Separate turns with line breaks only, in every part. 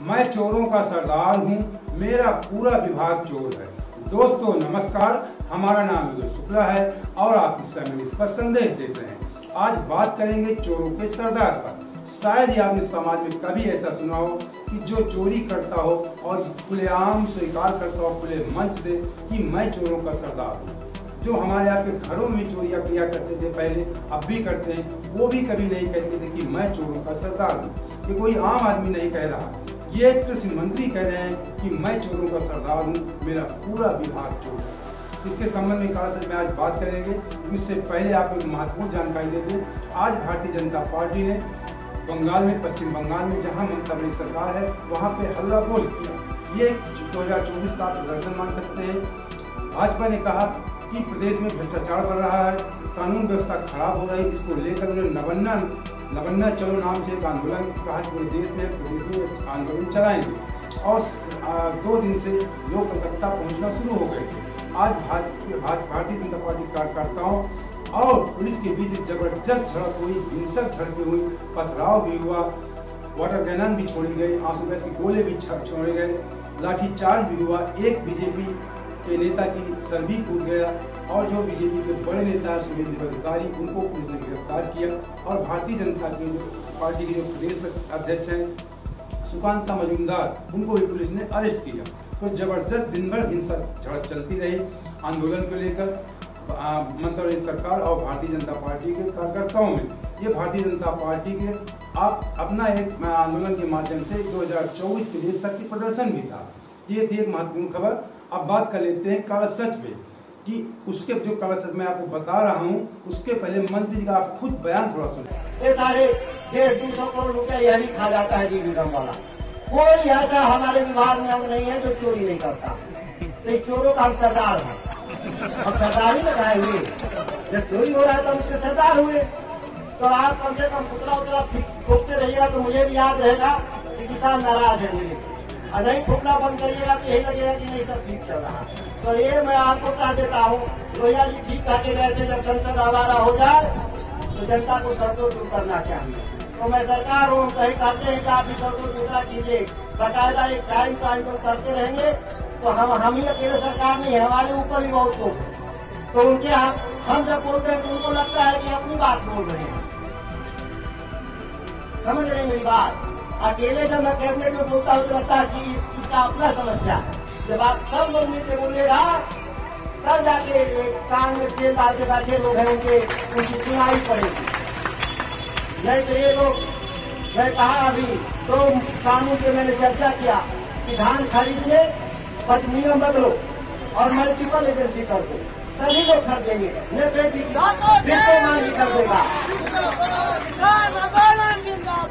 मैं चोरों का सरदार हूँ, मेरा पूरा विभाग चोर है। दोस्तों नमस्कार, हमारा नाम विजय शुक्ला है और आप इस समय इस पर संदेश देख रहे हैं। आज बात करेंगे चोरों के सरदार पर। शायद ही आपने समाज में कभी ऐसा सुना हो कि जो चोरी करता हो और खुलेआम स्वीकार करता हो खुले मंच से कि मैं चोरों का सरदार हूँ। जो हमारे आपके घरों में चोरियां किया करते थे पहले, अब भी करते हैं, वो भी कभी नहीं कहते थे कि मैं चोरों का सरदार हूँ। ये कोई आम आदमी नहीं कह रहा, ये कृषि मंत्री कह रहे हैं कि मैं चोरों का सरदार हूँ, मेरा पूरा विभाग चोर है। इसके संबंध में काला सच में आज बात करेंगे। इससे पहले आपको एक महत्वपूर्ण जानकारी दे दें। आज भारतीय जनता पार्टी ने बंगाल में, पश्चिम बंगाल में जहां ममता बनर्जी सरकार है, वहां पे हल्ला बोल किया। ये 2024 का प्रदर्शन मान सकते हैं। भाजपा ने कहा कि प्रदेश में भ्रष्टाचार बढ़ रहा है, कानून व्यवस्था खराब हो रही है। इसको लेकर उन्होंने नवन्ना चलो नाम से एक आंदोलन कहा, पूरे देश में आंदोलन चलाएंगे और 2 दिन से लोग कलकत्ता पहुंचना शुरू हो गए थे। आज भारतीय जनता पार्टी कार्यकर्ताओं और पुलिस के बीच जबरदस्त झड़प हुई, हिंसक झड़पें हुई, पथराव भी हुआ, वाटर कैनन भी छोड़ी गई, आंसू गैस के गोले भी छोड़े गए, लाठीचार्ज भी हुआ। एक बीजेपी के नेता की सर भी कूद गया और जो बीजेपी के बड़े नेता है शुभेंदु अधिकारी, उनको पुलिस ने गिरफ्तार किया और भारतीय जनता पार्टी के जो प्रदेश अध्यक्ष हैं सुकांता मजूमदार, उनको भी पुलिस ने अरेस्ट किया। तो जबरदस्त दिन भर हिंसक झड़प चलती रही आंदोलन को लेकर ममता बनर्जी सरकार और भारतीय जनता पार्टी के कार्यकर्ताओं में। ये भारतीय जनता पार्टी के आप अपना एक आंदोलन के माध्यम से 2024 के लिए शक्ति प्रदर्शन भी था। ये थी एक महत्वपूर्ण खबर। अब बात कर लेते हैं काला सच पे कि उसके जो काला सच मैं आपको बता रहा हूँ, उसके पहले मंत्री जी का आप खुद बयान थोड़ा सुने।
150-200 करोड़ रुपया यह भी खा जाता है निगम वाला। कोई ऐसा हमारे विभाग में अंग नहीं है जो चोरी नहीं करता। तो चोरों का हम सरदार हैं, हम सरदार ही लगाएंगे। जब चोरी हो रहा है तो हम उसके सरदार हुए। तो आप कम से कम उतरा फूकते रहिएगा तो मुझे भी याद रहेगा कि किसान नाराज है मुझे, और नहीं फूकना बंद करिएगा तो यही लगेगा कि नहीं सब ठीक चल रहा है। तो ये मैं आपको कह देता हूँ, लोहिया जी ठीक कहते गए थे जब संसद आवारा हो जाए तो जनता को शर्तों दूर करना चाहिए। तो मैं सरकार हूँ, कहीं कहते हैं कि आप इस शर्तों दूसरा कीजिए, बाकायदा एक टाइम तो करते रहेंगे। तो हम ही अकेले सरकार नहीं है, हमारे ऊपर ही बहुत लोग हैं। तो उनके हम जब बोलते हैं तो उनको लगता है कि अपनी बात बोल रहे हैं। समझ रहे हैं मेरी बात? अकेले जब मैं कैबिनेट में बोलता हूँ तो लगता है कि इसका अपना समस्या है। जब आप सब लोग मिलकर बोलेगा तब जाके कान में तेल डाल के बैठे लोग हैं उनकी सुनाई पड़ेगी। नहीं तो ये लोग, मैं कहा अभी तो कानून पे मैंने चर्चा किया कि धान खरीदने पर नियम बदलो और मल्टीपल एजेंसी कर दो, सभी लोग खरीदेंगे। मैं बेटी मांग कर देगा।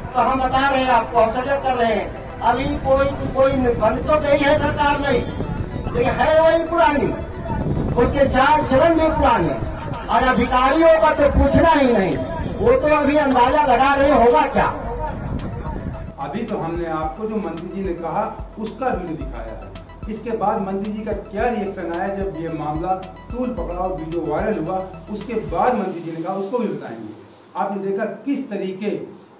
तो हम बता रहे हैं आपको, हम सजग कर रहे हैं। अभी कोई बन तो गई है सरकार नहीं, लेकिन है वही पुरानी, उसके 4 चरण में पुराने, और अधिकारियों का तो पूछना ही नहीं, वो तो अभी अंदाजा लगा रहे होगा क्या।
अभी तो हमने आपको जो मंत्री जी ने कहा उसका वीडियो दिखाया है। इसके बाद मंत्री जी का क्या रिएक्शन आया जब ये मामला तूल पकड़ाओ वीडियो वायरल हुआ, उसके बाद मंत्री जी ने कहा, उसको भी बताएंगे। आपने देखा किस तरीके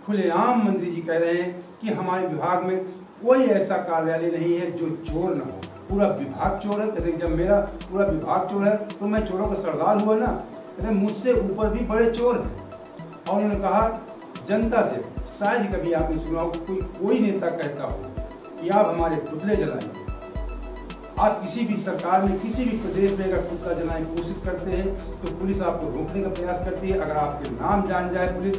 खुलेआम मंत्री जी कह रहे हैं कि हमारे विभाग में कोई ऐसा कार्यालय नहीं है जो चोर न हो, पूरा विभाग चोर है। कहते जब मेरा पूरा विभाग चोर है तो मैं चोरों का सरदार हुआ ना। कहते मुझसे ऊपर भी बड़े चोर हैं। और उन्होंने कहा जनता से, शायद कभी आपने सुना हो कोई नेता कहता हो कि आप हमारे पुतले जलाएंगे। आप किसी भी सरकार में किसी भी प्रदेश में अगर पुतला जलाने की कोशिश करते हैं तो पुलिस आपको रोकने का प्रयास करती है। अगर आपके नाम जान जाए पुलिस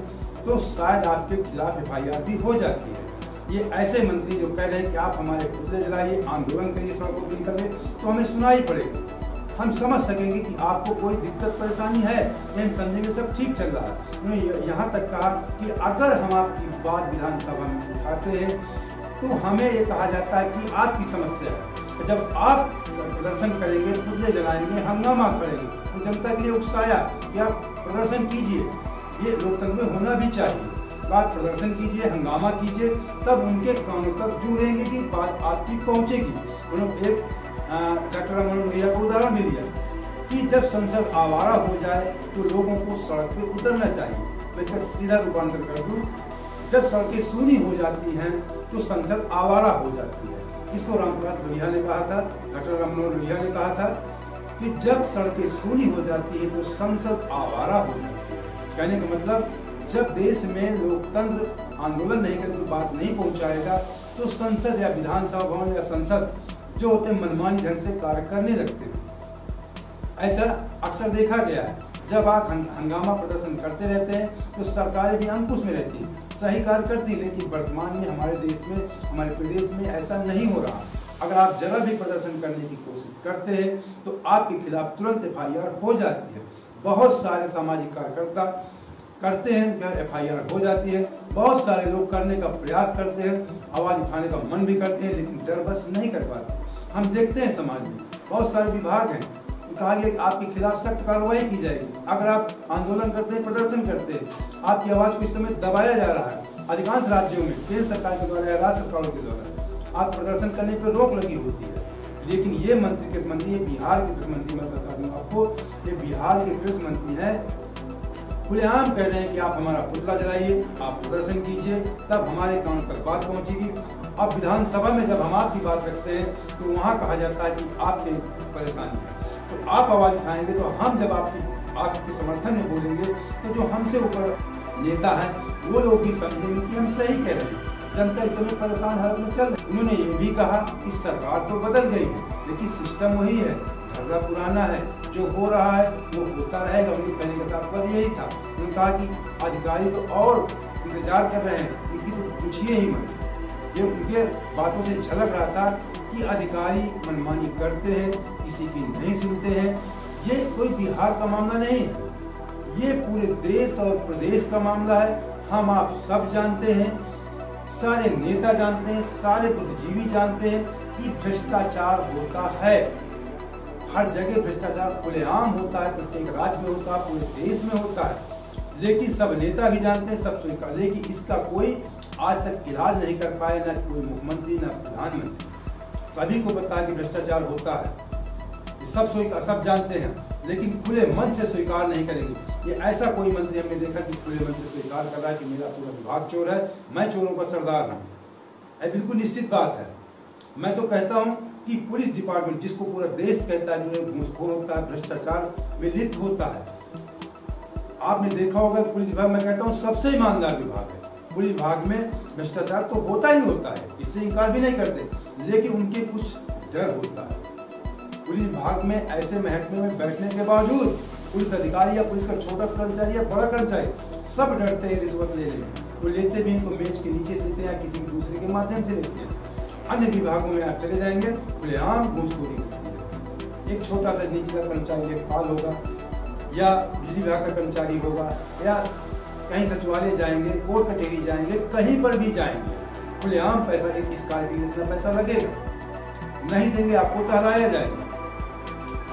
तो शायद आपके खिलाफ FIR भी हो जाती है। ये ऐसे मंत्री जो कह रहे हैं कि आप हमारे पुतले जलाइए, आंदोलन करिए, सड़कों पर निकलिए, तो हमें सुनाई पड़ेगा। हम समझ सकेंगे कि आपको कोई दिक्कत परेशानी है, हम समझेंगे सब ठीक चल रहा है। उन्होंने यहाँ तक कहा कि अगर हम आपकी बात विधानसभा में उठाते हैं तो हमें ये कहा जाता है कि आपकी समस्या है। जब आप प्रदर्शन करेंगे, पुतले जलाएंगे, हंगामा करेंगे, तो जनता के लिए उकसाया कि आप प्रदर्शन कीजिए। ये लोकतंत्र में होना भी चाहिए। बात प्रदर्शन कीजिए, हंगामा कीजिए, तब उनके कानों तक जुड़ेंगे कि बात आपकी पहुंचेगी। उन्होंने एक डॉक्टर मनोहर लोहिया को उदाहरण भी दिया कि जब संसद आवारा हो जाए तो लोगों को सड़क पे उतरना चाहिए। मैं इसका सीधा रूपांतर कर दूं जब सड़कें सूनी हो जाती हैं तो संसद आवारा हो जाती है। इसको रामप्रकाश लोहिया ने कहा था, डॉक्टर राममनोहर लोहिया ने कहा था कि जब सड़कें सूनी हो जाती है तो संसद आवारा हो जाती है। कहने का मतलब जब देश में लोकतंत्र आंदोलन नहीं करके बात नहीं पहुंचाएगा तो संसद या विधानसभा भवन या संसद जो होते मनमानी ढंग से कार्य करने लगते हैं। ऐसा अक्सर देखा गया है। जब आप हंगामा प्रदर्शन करते रहते हैं तो सरकारें भी अंकुश में रहती है, सही कार्य करती है, लेकिन वर्तमान में हमारे देश में, हमारे प्रदेश में ऐसा नहीं हो रहा। अगर आप जरा भी प्रदर्शन करने की कोशिश करते हैं तो आपके खिलाफ तुरंत FIR हो जाती है। बहुत सारे सामाजिक कार्यकर्ता करते हैं, फिर FIR हो जाती है। बहुत सारे लोग करने का प्रयास करते हैं, आवाज उठाने का मन भी करते हैं, लेकिन डर बस नहीं कर पाते। हम देखते हैं समाज में बहुत सारे विभाग हैं, कहा गया कि आपके खिलाफ सख्त कार्रवाई की जाएगी अगर आप आंदोलन करते हैं, प्रदर्शन करते हैं। आपकी आवाज को इस समय दबाया जा रहा है। अधिकांश राज्यों में केंद्र सरकार के द्वारा या राज्य सरकारों के द्वारा आप प्रदर्शन करने पर रोक लगी होती है, लेकिन ये मंत्री कृषि मंत्री, ये बिहार के कृषि मंत्री, मैं बता दूं आपको, ये बिहार के कृषि मंत्री हैं, खुलेआम कह रहे हैं कि आप हमारा पुतला जलाइए, आप प्रदर्शन कीजिए, तब हमारे कान तक बात पहुंचेगी। अब विधानसभा में जब हम आपकी बात रखते हैं तो वहाँ कहा जाता है कि आपके परेशानी है, तो आप आवाज उठाएंगे तो हम जब आपके समर्थन में बोलेंगे तो जो हमसे ऊपर नेता हैं वो लोग भी समझेंगे कि हम सही कह रहे हैं। जनता इस समय परेशान हालत में चल रही। उन्होंने ये भी कहा कि सरकार तो बदल गई है लेकिन सिस्टम वही है, झगड़ा पुराना है, जो हो रहा है वो होता रहेगा। उनके कहने का तात्पर्य यही था। उन्होंने कहा कि अधिकारी तो और इंतजार कर रहे हैं, उनकी तो पूछिए ही मत। ये उनके बातों से झलक रहा था कि अधिकारी मनमानी करते हैं, किसी की नहीं सुनते हैं। ये कोई बिहार का मामला नहीं है, ये पूरे देश और प्रदेश का मामला है। हम आप सब जानते हैं, सारे नेता जानते हैं, सारे बुद्धिजीवी जानते हैं कि भ्रष्टाचार होता है। हर जगह भ्रष्टाचार खुलेआम होता है, प्रत्येक राज्य में होता है, पूरे देश में होता है। लेकिन सब नेता भी जानते हैं, सब स्वीकार, लेकिन इसका कोई आज तक इलाज नहीं कर पाए, न कोई मुख्यमंत्री न प्रधानमंत्री। सभी को पता है कि भ्रष्टाचार होता है, सब जानते हैं, लेकिन खुले मन से स्वीकार नहीं करेंगे। ये ऐसा कोई मंत्री हमने देखा कि खुले मन से स्वीकार कर रहा है कि मेरा पूरा विभाग चोर है, मैं चोरों का सरदार हूँ। ये बिल्कुल निश्चित बात है। मैं तो कहता हूँ कि पुलिस डिपार्टमेंट, जिसको पूरा देश कहता है, जो घूसखोर होता है, भ्रष्टाचार में लिप्त होता है, आपने देखा होगा पुलिस विभाग, मैं कहता हूँ सबसे ईमानदार विभाग है। पुलिस विभाग में भ्रष्टाचार तो होता ही होता है, इससे इनकार भी नहीं करते, लेकिन उनके कुछ डर होता है। पुलिस विभाग में ऐसे महकमे में बैठने के बावजूद पुलिस अधिकारी या पुलिस का छोटा कर्मचारी या बड़ा कर्मचारी सब डरते हैं रिश्वत लेने में। वो लेते भी हैं तो मेज के नीचे से लेते हैं या किसी दूसरे के माध्यम से लेते हैं। अन्य विभागों में आप चले जाएंगे, खुलेआम घूसखोरी होती है। एक छोटा सा नीचे का कर्मचारी लेखपाल होगा या बिजली विभाग का कर्मचारी होगा या कहीं सचिवालय जाएंगे, कोर्ट कचहरी जाएंगे, कहीं पर भी जाएंगे, खुलेआम पैसा, इस कार्य के लिए इतना पैसा लगेगा, नहीं देंगे आपको टहलाया जाएगा।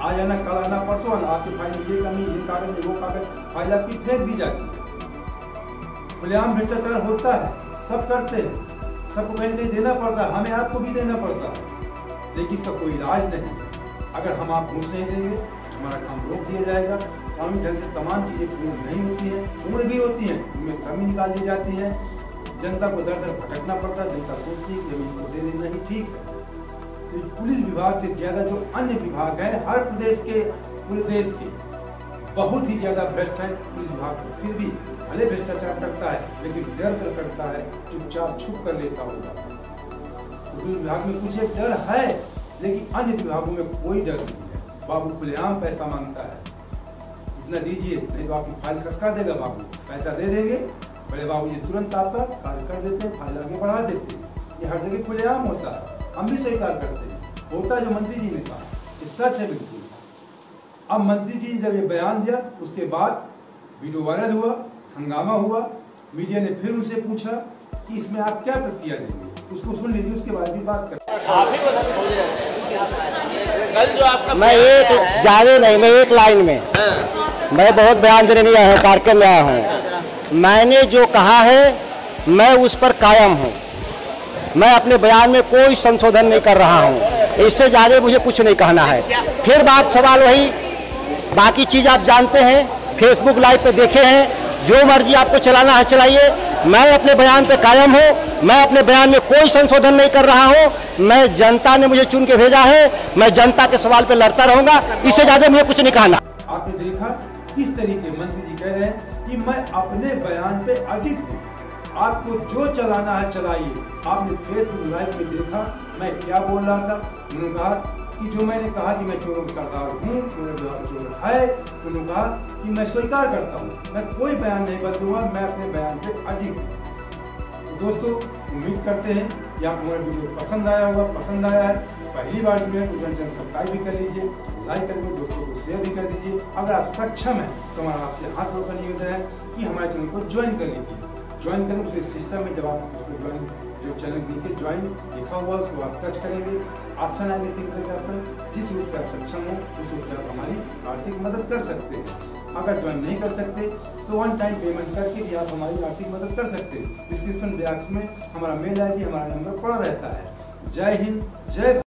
आज आना, कल आना, परसों आना, आपकी फाइल में ये कमी, ये कागज में वो कागज, फाइल आपकी फेंक दी जाती है। खुलेआम भ्रष्टाचार होता है, सब करते हैं, सबको कहीं कहीं देना पड़ता है, हमें आपको भी देना पड़ता है, लेकिन इसका कोई इलाज नहीं। अगर हम आप घूस नहीं देंगे हमारा काम रोक दिया जाएगा। कानूनी ढंग से तमाम चीजें पूर्ण नहीं होती हैं, उम्र भी होती हैं, उनमें कमी निकाल दी जाती है। जनता को दर दर भटकना पड़ता है, जनता सोचती है कि इनको दे देना ही ठीक है। तो पुलिस विभाग से ज्यादा जो अन्य विभाग है, हर प्रदेश के, पूरे देश के, बहुत ही ज्यादा भ्रष्ट है पुलिस विभाग। फिर भी भले भ्रष्टाचार करता है लेकिन डर कर करता है, चुपचाप छुप कर लेता होगा। तो पुलिस विभाग में कुछ एक डर है, लेकिन अन्य विभागों में कोई डर नहीं है। बाबू खुलेआम पैसा मांगता है, इतना दीजिए, नहीं तो आपकी फाइल खसका देगा। बाबू पैसा दे देंगे, बड़े बाबू जी तुरंत आपका कार्य कर देते हैं, फाइल आगे बढ़ा देते हैं। ये हर जगह खुलेआम होता है, हम भी स्वीकार करते हैं, होता है जो मंत्री जी ने कहा, ये सच है बिल्कुल। अब मंत्री जी जब ये बयान दिया, उसके बाद वीडियो वायरल हुआ, हंगामा हुआ, मीडिया ने फिर उनसे पूछा कि इसमें आप क्या प्रतिक्रिया देंगे, उसको सुन लीजिए, उसके बाद भी बात करें।
मैं एक ज्यादा नहीं, मैं एक लाइन में, मैं बहुत बयान देने नहीं आया हूँ, कार्यक्रम में आया हूँ। मैंने जो कहा है मैं उस पर कायम हूँ, मैं अपने बयान में कोई संशोधन नहीं कर रहा हूँ, इससे ज़्यादा मुझे कुछ नहीं कहना है। फिर बात सवाल वही, बाकी चीज़ आप जानते हैं, फेसबुक लाइव पे देखे हैं, जो मर्जी आपको चलाना है चलाइए, मैं अपने बयान पे कायम हूँ। मैं अपने बयान में कोई संशोधन नहीं कर रहा हूँ। मैं जनता ने मुझे चुन के भेजा है, मैं जनता के सवाल पे लड़ता रहूंगा। इससे ज्यादा मुझे कुछ नहीं कहना।
आपने देखा किस तरीके मंत्री जी कह रहे हैं कि मैं अपने बयान पे अडिग हूँ, आपको जो चलाना है चलाइए। आपने फेसबुक लाइव में देखा मैं क्या बोल रहा था। उन्होंने कहा कि जो मैंने कहा कि मैं चोरों का सरदार हूँ, मेरा विभाग चोर है, उन्होंने कहा कि मैं स्वीकार करता हूँ, मैं कोई बयान नहीं बदलूंगा, मैं अपने बयान पे अडिग हूँ। तो दोस्तों उम्मीद करते हैं कि आपको हमारा वीडियो पसंद आया होगा। पसंद आया है, पहली बार जो है तो चैनल सब्सक्राइब भी कर लीजिए, लाइक करके दोस्तों को शेयर भी कर दीजिए। अगर आप सक्षम हैं तो हमारा आपसे हाथ जोड़कर निवेदन है कि हमारे चैनल को ज्वाइन कर लीजिए। ज्वाइन करें उस सिस्टम में, जब आप उसको ज्वाइन, जो चैनल नीचे ज्वाइन लिखा हुआ उसको आप टच करेंगे, ऑप्शन आएंगे 3 तरह के ऑप्शन। जिस रूप से आप सक्षम हो उस रूप से आप हमारी आर्थिक मदद कर सकते हैं। अगर ज्वाइन नहीं कर सकते तो वन टाइम पेमेंट करके भी आप हमारी आर्थिक मदद कर सकते हैं। डिस्क्रिप्शन बॉक्स में हमारा मेल ID, हमारा नंबर पड़ा रहता है। जय हिंद, जय